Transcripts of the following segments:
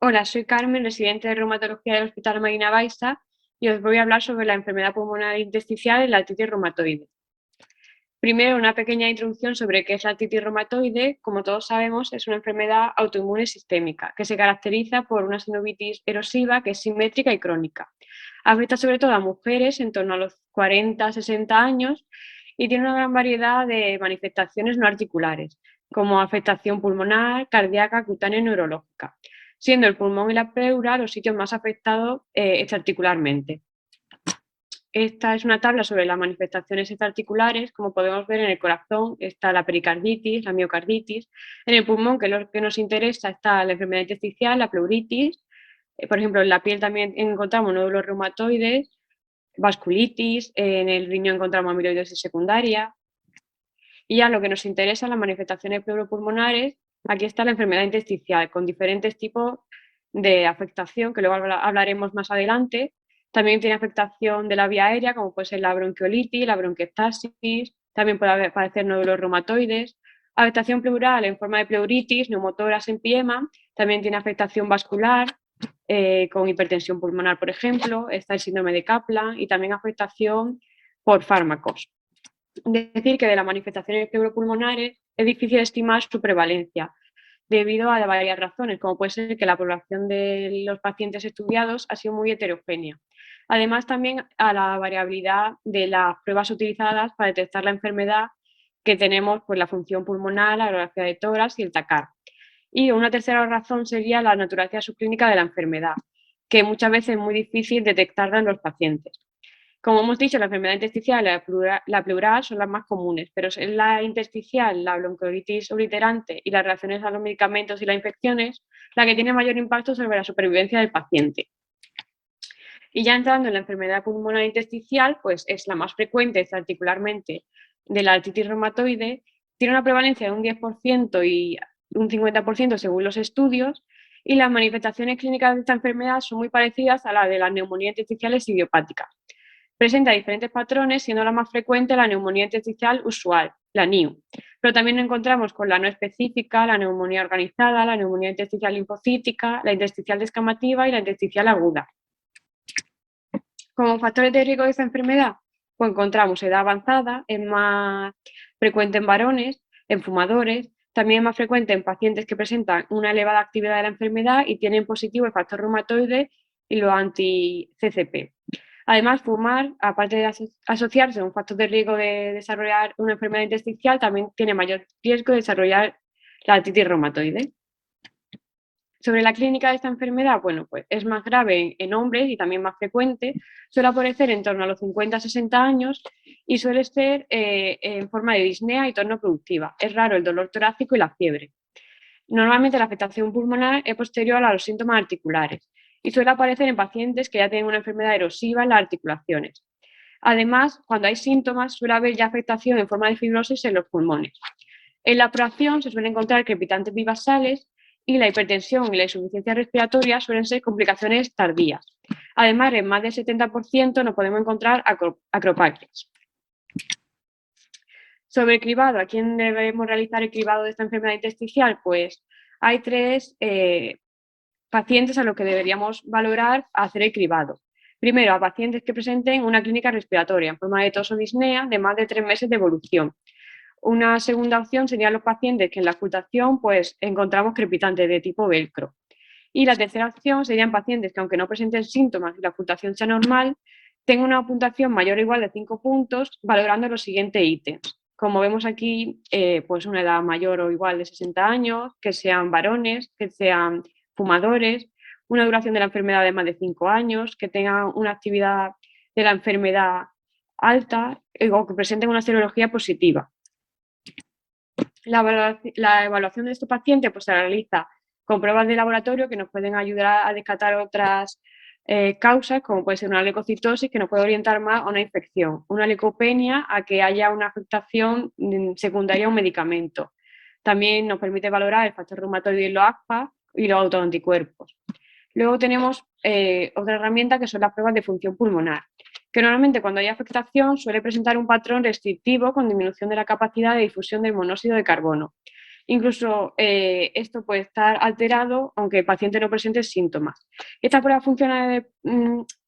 Hola, soy Carmen, residente de reumatología del Hospital Marina Baixa, y os voy a hablar sobre la enfermedad pulmonar intersticial y la artritis reumatoide. Primero, una pequeña introducción sobre qué es la artritis reumatoide. Como todos sabemos, es una enfermedad autoinmune sistémica que se caracteriza por una sinovitis erosiva que es simétrica y crónica. Afecta sobre todo a mujeres en torno a los 40-60 años y tiene una gran variedad de manifestaciones no articulares, como afectación pulmonar, cardíaca, cutánea y neurológica, siendo el pulmón y la pleura los sitios más afectados extraarticularmente. Esta es una tabla sobre las manifestaciones extraarticulares. Como podemos ver, en el corazón está la pericarditis, la miocarditis. En el pulmón, que es lo que nos interesa, está la enfermedad intersticial, la pleuritis. Por ejemplo, en la piel también encontramos nódulos reumatoides, vasculitis. En el riñón encontramos amiloidosis secundaria. Y ya lo que nos interesa, las manifestaciones pleuropulmonares, aquí está la enfermedad intersticial, con diferentes tipos de afectación, que luego hablaremos más adelante. También tiene afectación de la vía aérea, como puede ser la bronquiolitis, la bronquiectasis, también puede aparecer nódulos reumatoides. Afectación pleural en forma de pleuritis, neumotórax, empiema. También tiene afectación vascular, con hipertensión pulmonar, por ejemplo. Está el síndrome de Kaplan y también afectación por fármacos. Decir que de las manifestaciones pleuropulmonares es difícil estimar su prevalencia, debido a varias razones, como puede ser que la población de los pacientes estudiados ha sido muy heterogénea. Además, también a la variabilidad de las pruebas utilizadas para detectar la enfermedad, que tenemos pues, la función pulmonar, la radiografía de tórax y el TACAR. Y una tercera razón sería la naturaleza subclínica de la enfermedad, que muchas veces es muy difícil detectarla en los pacientes. Como hemos dicho, la enfermedad intersticial y la pleural son las más comunes, pero es la intersticial, la bronquiolitis obliterante y las reacciones a los medicamentos y las infecciones la que tiene mayor impacto sobre la supervivencia del paciente. Y ya entrando en la enfermedad pulmonar intersticial, pues es la más frecuente articularmente de la artritis reumatoide, tiene una prevalencia de un 10% y un 50% según los estudios, y las manifestaciones clínicas de esta enfermedad son muy parecidas a las de las neumonías intersticiales idiopáticas. Presenta diferentes patrones, siendo la más frecuente la neumonía intersticial usual, la NIU. Pero también nos encontramos con la no específica, la neumonía organizada, la neumonía intersticial linfocítica, la intersticial descamativa y la intersticial aguda. Como factores de riesgo de esta enfermedad, pues encontramos edad avanzada, es más frecuente en varones, en fumadores, también es más frecuente en pacientes que presentan una elevada actividad de la enfermedad y tienen positivo el factor reumatoide y los anti-CCP. Además, fumar, aparte de asociarse a un factor de riesgo de desarrollar una enfermedad intersticial, también tiene mayor riesgo de desarrollar la artritis reumatoide. Sobre la clínica de esta enfermedad, bueno, pues es más grave en hombres y también más frecuente. Suele aparecer en torno a los 50-60 años y suele ser en forma de disnea y torno productiva. Es raro el dolor torácico y la fiebre. Normalmente la afectación pulmonar es posterior a los síntomas articulares y suele aparecer en pacientes que ya tienen una enfermedad erosiva en las articulaciones. Además, cuando hay síntomas, suele haber ya afectación en forma de fibrosis en los pulmones. En la exploración se suelen encontrar crepitantes bivasales y la hipertensión y la insuficiencia respiratoria suelen ser complicaciones tardías. Además, en más del 70% nos podemos encontrar acropaquias. Sobre el cribado, ¿a quién debemos realizar el cribado de esta enfermedad intersticial? Pues hay tres pacientes a los que deberíamos valorar hacer el cribado. Primero, a pacientes que presenten una clínica respiratoria en forma de tos o disnea de más de 3 meses de evolución. Una segunda opción serían los pacientes que en la ocultación pues, encontramos crepitantes de tipo velcro. Y la tercera opción serían pacientes que, aunque no presenten síntomas y la ocultación sea normal, tengan una puntuación mayor o igual de 5 puntos, valorando los siguientes ítems. Como vemos aquí, pues una edad mayor o igual de 60 años, que sean varones, que sean fumadores, una duración de la enfermedad de más de 5 años, que tengan una actividad de la enfermedad alta o que presenten una serología positiva. La evaluación de estos pacientes pues, se realiza con pruebas de laboratorio que nos pueden ayudar a descartar otras causas, como puede ser una leucocitosis, que nos puede orientar más a una infección, una leucopenia, a que haya una afectación secundaria a un medicamento. También nos permite valorar el factor reumatoide y los ACPA y los autoanticuerpos. Luego tenemos otra herramienta que son las pruebas de función pulmonar, que normalmente cuando hay afectación suele presentar un patrón restrictivo con disminución de la capacidad de difusión del monóxido de carbono. Incluso esto puede estar alterado aunque el paciente no presente síntomas. Estas pruebas funcionales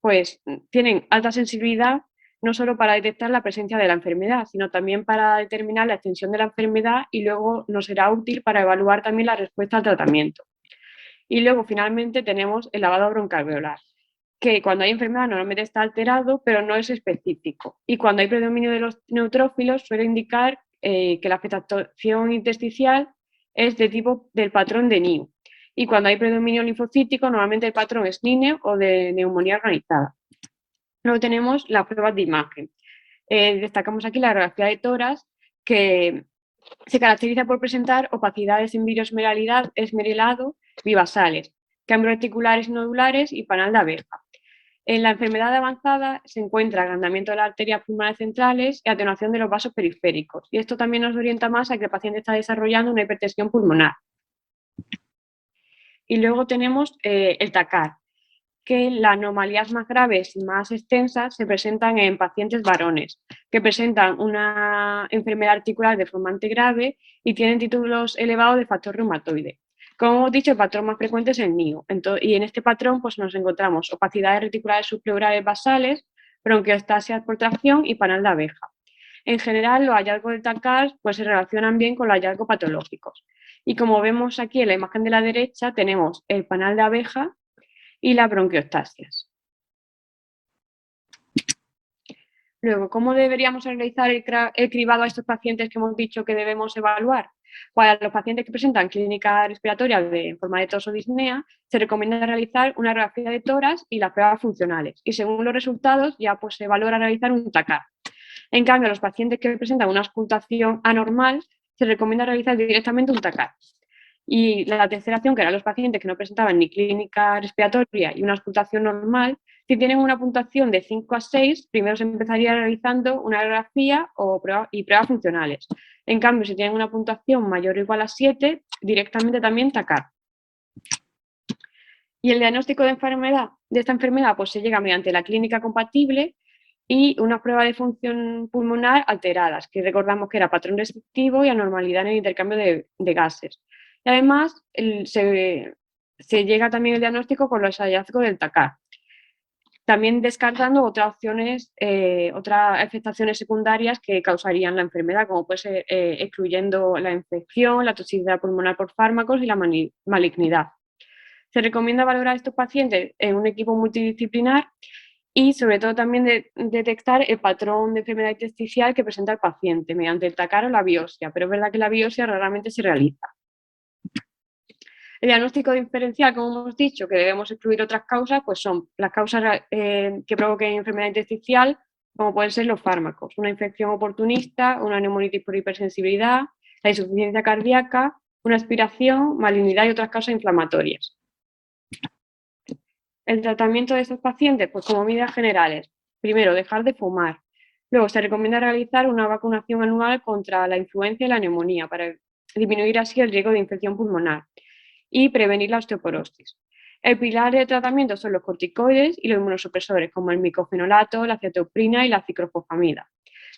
pues, tienen alta sensibilidad no solo para detectar la presencia de la enfermedad, sino también para determinar la extensión de la enfermedad y luego nos será útil para evaluar también la respuesta al tratamiento. Y luego finalmente tenemos el lavado broncoalveolar, que cuando hay enfermedad normalmente está alterado, pero no es específico. Y cuando hay predominio de los neutrófilos suele indicar que la afectación intersticial es de tipo del patrón de NIU. Y cuando hay predominio linfocítico, normalmente el patrón es NINE o de neumonía organizada. Luego tenemos las pruebas de imagen. Destacamos aquí la radiografía de tórax, que se caracteriza por presentar opacidades en vidrio esmerilado bivasales, cambios reticulares y nodulares y panal de abeja. En la enfermedad avanzada se encuentra agrandamiento de las arterias pulmonares centrales y atenuación de los vasos periféricos. Y esto también nos orienta más a que el paciente está desarrollando una hipertensión pulmonar. Y luego tenemos el TACAR, que las anomalías más graves y más extensas se presentan en pacientes varones, que presentan una enfermedad articular deformante grave y tienen títulos elevados de factor reumatoide. Como hemos dicho, el patrón más frecuente es el NIO. Y en este patrón pues, nos encontramos opacidades reticulares subpleurales basales, bronquiostasias por tracción y panal de abeja. En general, los hallazgos del TACAR pues, se relacionan bien con los hallazgos patológicos. Y como vemos aquí en la imagen de la derecha, tenemos el panal de abeja y las bronquiostasias. Luego, ¿cómo deberíamos realizar el cribado a estos pacientes que hemos dicho que debemos evaluar? Para los pacientes que presentan clínica respiratoria en forma de tos o disnea, se recomienda realizar una radiografía de tórax y las pruebas funcionales. Y según los resultados, ya pues, se valora realizar un TACAR. En cambio, a los pacientes que presentan una auscultación anormal, se recomienda realizar directamente un TACAR. Y la tercera opción, que eran los pacientes que no presentaban ni clínica respiratoria y una auscultación normal, si tienen una puntuación de 5 a 6, primero se empezaría realizando una radiografía y pruebas funcionales. En cambio, si tienen una puntuación mayor o igual a 7, directamente también TACAR. Y el diagnóstico de esta enfermedad pues, se llega mediante la clínica compatible y una prueba de función pulmonar alteradas, que recordamos que era patrón restrictivo y anormalidad en el intercambio de gases. Y además se llega también el diagnóstico con los hallazgos del TACAR, también descartando otras opciones, otras afectaciones secundarias que causarían la enfermedad, como puede ser excluyendo la infección, la toxicidad pulmonar por fármacos y la malignidad. Se recomienda valorar a estos pacientes en un equipo multidisciplinar y sobre todo también detectar el patrón de enfermedad intersticial que presenta el paciente mediante el TACAR o la biopsia, pero es verdad que la biopsia raramente se realiza. El diagnóstico diferencial, como hemos dicho, que debemos excluir otras causas, pues son las causas que provoquen enfermedad intersticial, como pueden ser los fármacos, una infección oportunista, una neumonitis por hipersensibilidad, la insuficiencia cardíaca, una aspiración, malignidad y otras causas inflamatorias. El tratamiento de estos pacientes, pues como medidas generales, primero, dejar de fumar. Luego, se recomienda realizar una vacunación anual contra la influenza y la neumonía para disminuir así el riesgo de infección pulmonar y prevenir la osteoporosis. El pilar de tratamiento son los corticoides y los inmunosupresores, como el micofenolato, la cetoprina y la ciclofosfamida.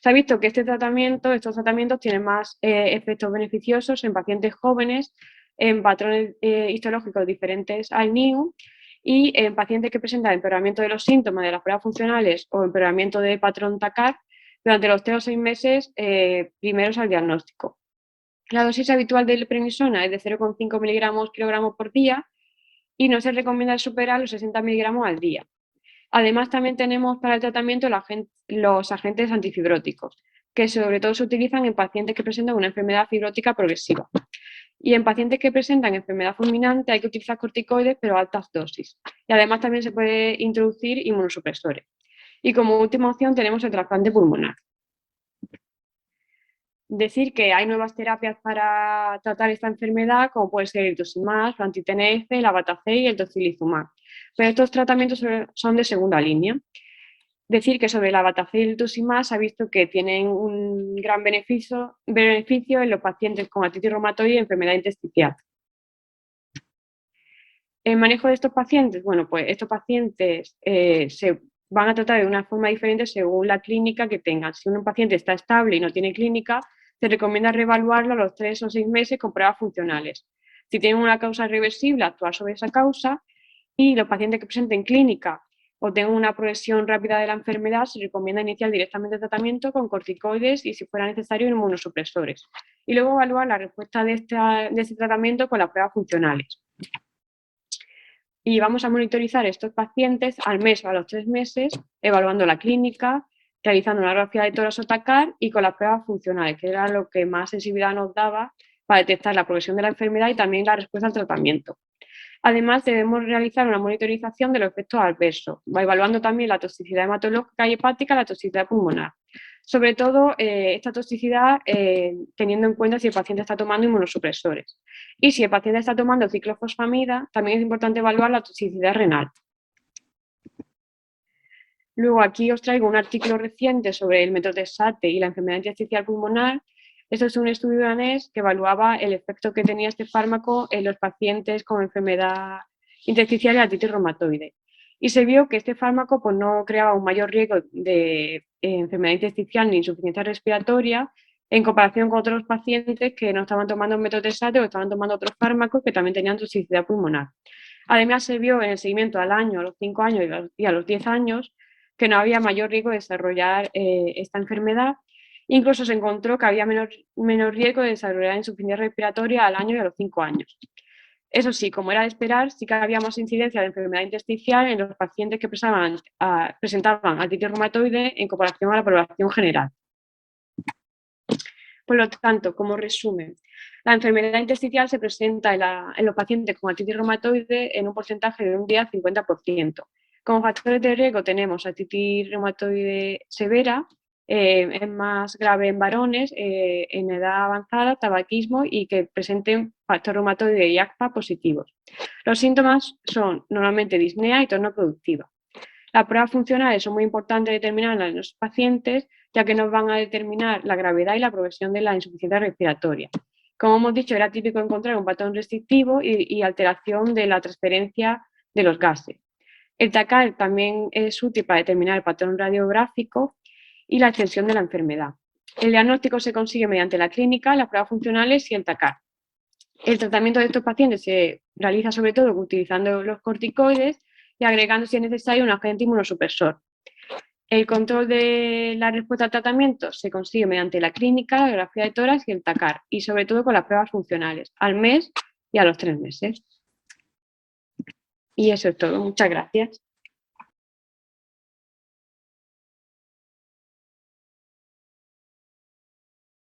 Se ha visto que estos tratamientos tienen más efectos beneficiosos en pacientes jóvenes, en patrones histológicos diferentes al NIU y en pacientes que presentan empeoramiento de los síntomas de las pruebas funcionales o empeoramiento de patrón TACAR durante los 3 o 6 meses primeros al diagnóstico. La dosis habitual de prednisona es de 0,5 miligramos kilogramos por día y no se recomienda superar los 60 miligramos al día. Además, también tenemos para el tratamiento los agentes antifibróticos, que sobre todo se utilizan en pacientes que presentan una enfermedad fibrótica progresiva. Y en pacientes que presentan enfermedad fulminante hay que utilizar corticoides, pero a altas dosis. Y además también se puede introducir inmunosupresores. Y como última opción tenemos el trasplante pulmonar. Decir que hay nuevas terapias para tratar esta enfermedad, como puede ser el rituximab, el anti-TNF, la Batacel y el tocilizumab. Pero estos tratamientos son de segunda línea. Decir que sobre la Batacel y el rituximab se ha visto que tienen un gran beneficio en los pacientes con artritis reumatoide y enfermedad intersticial. El manejo de estos pacientes, bueno, pues estos pacientes se van a tratar de una forma diferente según la clínica que tengan. Si un paciente está estable y no tiene clínica, Se recomienda reevaluarlo a los 3 o 6 meses con pruebas funcionales. Si tienen una causa irreversible, actuar sobre esa causa, y los pacientes que presenten clínica o tengan una progresión rápida de la enfermedad, se recomienda iniciar directamente el tratamiento con corticoides y, si fuera necesario, inmunosupresores. Y luego evaluar la respuesta de este tratamiento con las pruebas funcionales. Y vamos a monitorizar estos pacientes al mes o a los 3 meses, evaluando la clínica, realizando una radiografía de tórax o TACAR y con las pruebas funcionales, que era lo que más sensibilidad nos daba para detectar la progresión de la enfermedad y también la respuesta al tratamiento. Además, debemos realizar una monitorización de los efectos adversos, evaluando también la toxicidad hematológica y hepática, la toxicidad pulmonar. Sobre todo, esta toxicidad teniendo en cuenta si el paciente está tomando inmunosupresores. Y si el paciente está tomando ciclofosfamida, también es importante evaluar la toxicidad renal. Luego aquí os traigo un artículo reciente sobre el metotrexate y la enfermedad intersticial pulmonar. Esto es un estudio danés que evaluaba el efecto que tenía este fármaco en los pacientes con enfermedad intersticial y artritis reumatoide. Y se vio que este fármaco pues, no creaba un mayor riesgo de enfermedad intersticial ni insuficiencia respiratoria en comparación con otros pacientes que no estaban tomando metotrexate o estaban tomando otros fármacos que también tenían toxicidad pulmonar. Además, se vio en el seguimiento al año, a los 5 años y a los 10 años que no había mayor riesgo de desarrollar esta enfermedad. Incluso se encontró que había menor riesgo de desarrollar insuficiencia respiratoria al año y a los 5 años. Eso sí, como era de esperar, sí que había más incidencia de enfermedad intersticial en los pacientes que presentaban artritis reumatoide en comparación a la población general. Por lo tanto, como resumen, la enfermedad intersticial se presenta en los pacientes con artritis reumatoide en un porcentaje de un 10-50%. Como factores de riesgo tenemos artritis reumatoide severa, es más grave en varones, en edad avanzada, tabaquismo y que presenten factor reumatoide y ACPA positivos. Los síntomas son normalmente disnea y torno productiva. Las pruebas funcionales son muy importantes determinarlas en los pacientes, ya que nos van a determinar la gravedad y la progresión de la insuficiencia respiratoria. Como hemos dicho, era típico encontrar un patrón restrictivo y alteración de la transferencia de los gases. El TACAR también es útil para determinar el patrón radiográfico y la extensión de la enfermedad. El diagnóstico se consigue mediante la clínica, las pruebas funcionales y el TACAR. El tratamiento de estos pacientes se realiza sobre todo utilizando los corticoides y agregando, si es necesario, un agente inmunosupresor. El control de la respuesta al tratamiento se consigue mediante la clínica, la radiografía de tórax y el TACAR, y sobre todo con las pruebas funcionales, al mes y a los 3 meses. Y eso es todo. Muchas gracias.